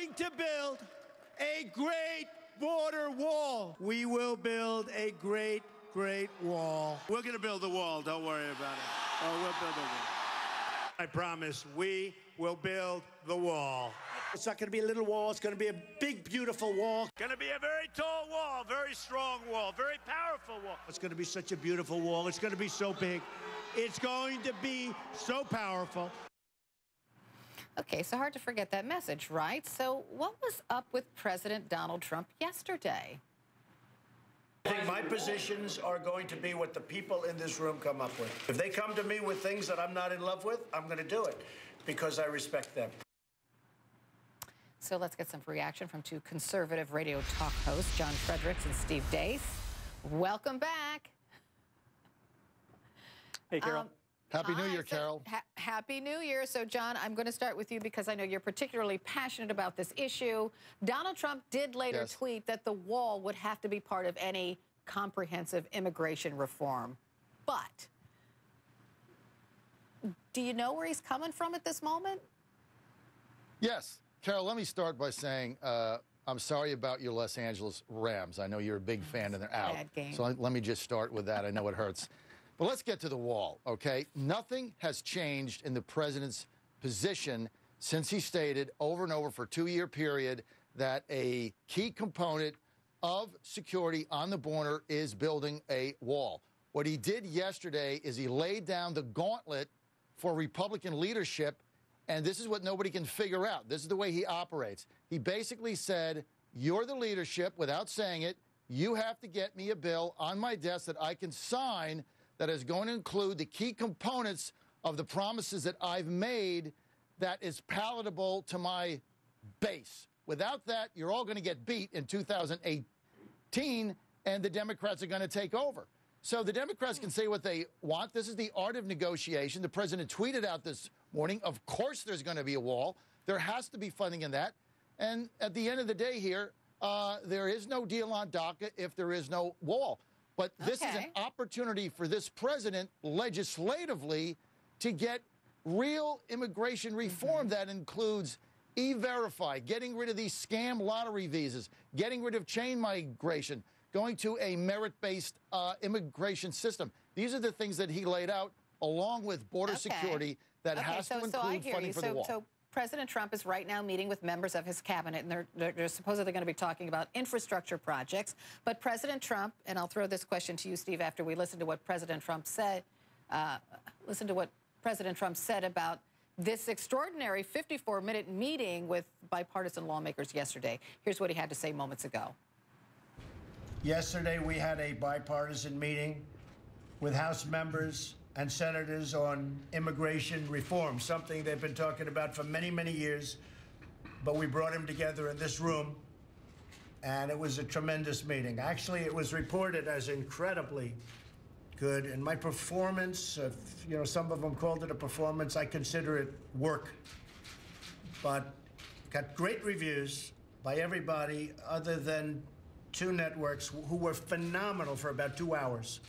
going to build a great border wall. We will build a great, great wall. We're going to build the wall. Don't worry about it. Oh, we'll build the wall. I promise we will build the wall. It's not going to be a little wall. It's going to be a big, beautiful wall. Going to be a very tall wall, very strong wall, very powerful wall. It's going to be such a beautiful wall. It's going to be so big. It's going to be so powerful. Okay, so hard to forget that message, right? So what was up with President Donald Trump yesterday? I think my positions are going to be what the people in this room come up with. If they come to me with things that I'm not in love with, I'm going to do it because I respect them. So let's get some reaction from two conservative radio talk hosts, John Fredericks and Steve Deace. Welcome back. Hey, Carol. Happy New Year, Carol. Happy New Year. So, John, I'm going to start with you because I know you're particularly passionate about this issue. Donald Trump did later tweet that the wall would have to be part of any comprehensive immigration reform. But do you know where he's coming from at this moment? Yes. Carol, let me start by saying I'm sorry about your Los Angeles Rams. I know you're a big fan and they're out. Bad game. So let me just start with that. I know it hurts. But let's get to the wall, okay? Nothing has changed in the president's position since he stated over and over for a 2-year period that a key component of security on the border is building a wall. What he did yesterday is he laid down the gauntlet for Republican leadership, and this is what nobody can figure out. This is the way he operates. He basically said, you're the leadership, without saying it. You have to get me a bill on my desk that I can sign that is going to include the key components of the promises that I've made that is palatable to my base. Without that, you're all going to get beat in 2018, and the Democrats are going to take over. So the Democrats can say what they want. This is the art of negotiation. The president tweeted out this morning, of course there's going to be a wall. There has to be funding in that. And at the end of the day here, there is no deal on DACA if there is no wall. But this is an opportunity for this president legislatively to get real immigration reform that includes E-Verify, getting rid of these scam lottery visas, getting rid of chain migration, going to a merit-based immigration system. These are the things that he laid out, along with border security that has to include funding for the wall. So President Trump is right now meeting with members of his cabinet, and they're supposedly going to be talking about infrastructure projects. But President Trump, and I'll throw this question to you, Steve, after we listen to what President Trump said, about this extraordinary 54-minute meeting with bipartisan lawmakers yesterday. Here's what he had to say moments ago. Yesterday, we had a bipartisan meeting with House members and senators on immigration reform, something they've been talking about for many, many years. But we brought them together in this room, and it was a tremendous meeting. Actually, it was reported as incredibly good. And my performance, some of them called it a performance. I consider it work. But got great reviews by everybody other than 2 networks who were phenomenal for about 2 hours.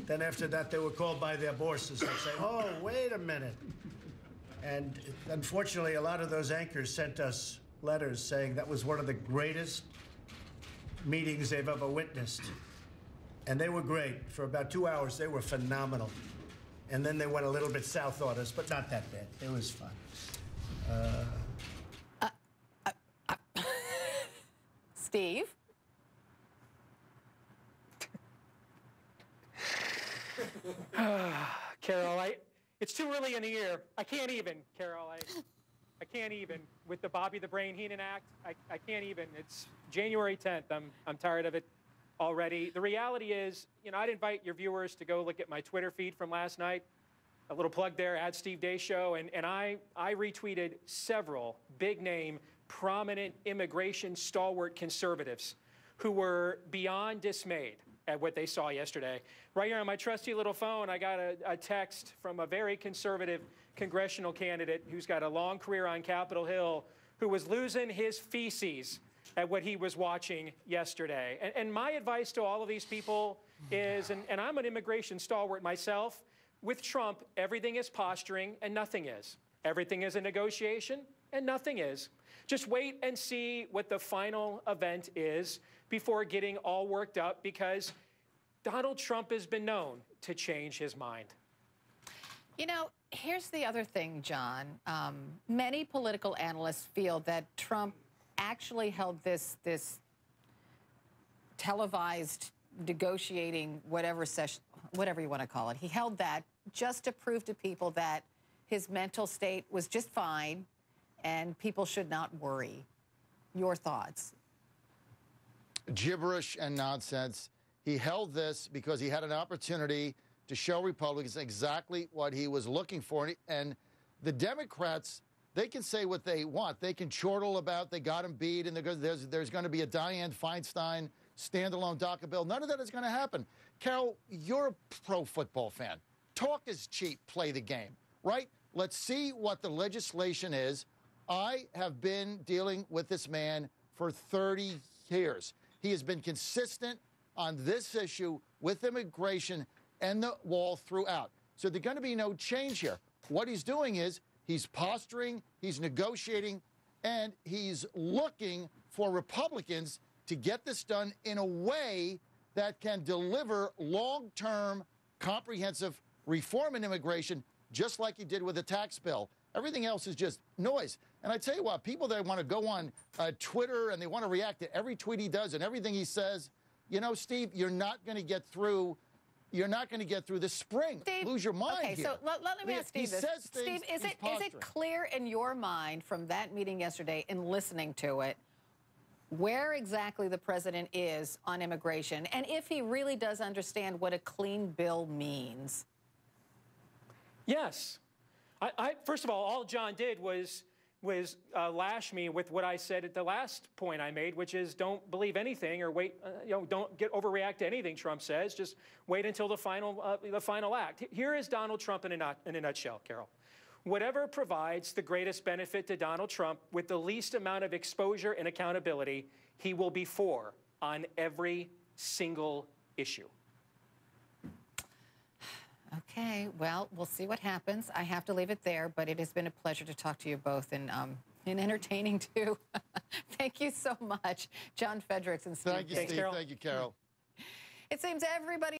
Then after that, they were called by their bosses and say, oh, wait a minute. And unfortunately, a lot of those anchors sent us letters saying that was one of the greatest meetings they've ever witnessed. And they were great. For about 2 hours, they were phenomenal. And then they went a little bit south on us, but not that bad. It was fun. Steve? Carol, it's too early in the year. I can't even, Carol. I can't even. With the Bobby the Brain Heenan act, I can't even. It's January 10th. I'm tired of it already. The reality is, I'd invite your viewers to go look at my Twitter feed from last night. A little plug there, @SteveDayShow. And I retweeted several big-name, prominent immigration stalwart conservatives who were beyond dismayed at what they saw yesterday. Right here on my trusty little phone, I got a text from a very conservative congressional candidate who's got a long career on Capitol Hill, who was losing his feces at what he was watching yesterday. And my advice to all of these people is, and I'm an immigration stalwart myself, with Trump, everything is posturing and nothing is. Everything is a negotiation and nothing is. Just wait and see what the final event is before getting all worked up, because Donald Trump has been known to change his mind. You know, here's the other thing, John. Many political analysts feel that Trump actually held this televised negotiating, whatever session, whatever you want to call it. He held that just to prove to people that his mental state was just fine and people should not worry. Your thoughts? Gibberish and nonsense. He held this because he had an opportunity to show Republicans exactly what he was looking for. And the Democrats, they can say what they want. They can chortle about they got him beat and there's going to be a Dianne Feinstein standalone DACA bill. None of that is going to happen. Carol, you're a pro football fan. Talk is cheap. Play the game, right? Let's see what the legislation is. I have been dealing with this man for 30 years. He has been consistent on this issue with immigration and the wall throughout. So there's going to be no change here. What he's doing is he's posturing, he's negotiating, and he's looking for Republicans to get this done in a way that can deliver long-term, comprehensive reform in immigration, just like he did with the tax bill. Everything else is just noise. And I tell you what, people that want to go on Twitter and they want to react to every tweet he does and everything he says, you know, Steve, you're not going to get through. You're not going to get through the spring. Steve, lose your mind okay, here. so let me ask Steve this. Steve, is it clear in your mind from that meeting yesterday and listening to it where exactly the president is on immigration, and if he really does understand what a clean bill means? Yes. First of all John did was lash me with what I said at the last point I made, which is don't believe anything or wait, don't overreact to anything Trump says. Just wait until the final act. Here is Donald Trump in a nutshell, Carol. Whatever provides the greatest benefit to Donald Trump with the least amount of exposure and accountability, he will be for on every single issue. Okay, well, we'll see what happens. I have to leave it there, but it has been a pleasure to talk to you both, and entertaining too. Thank you so much, John Fredericks and Steve. Thank you, Steve. Thank you, Carol. It seems everybody